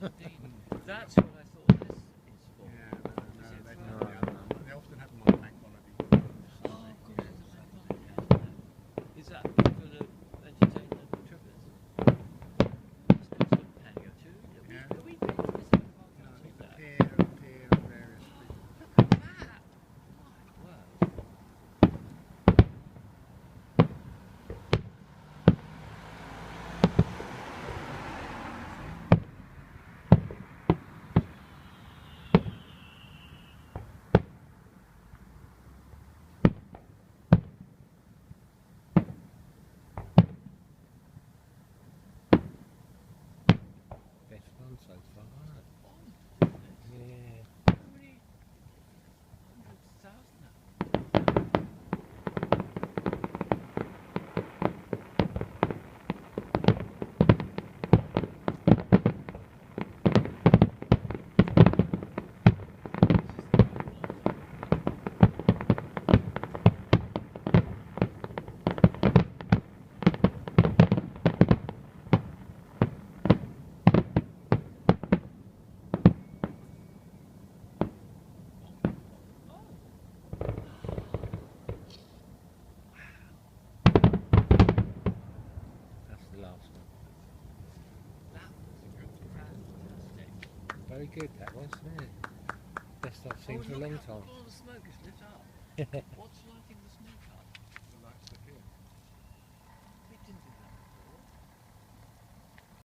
That's what I thought this is for. Yeah, no, Is it they for- don't have the other one. They often have them on bank holiday. Oh, of course, it's a bank holiday. Is that for the entertainment trippers? It's cost a penny or two. Yeah. Are we paying specific No, I about think the that? pier and various things. Look at that! My word. Best one so far, isn't it? Yeah. How many hundreds, thousands? That's the last one. That was fantastic. Very good that was, wasn't it? Best I've seen for a look long how time. all the smoke is lit up. What's like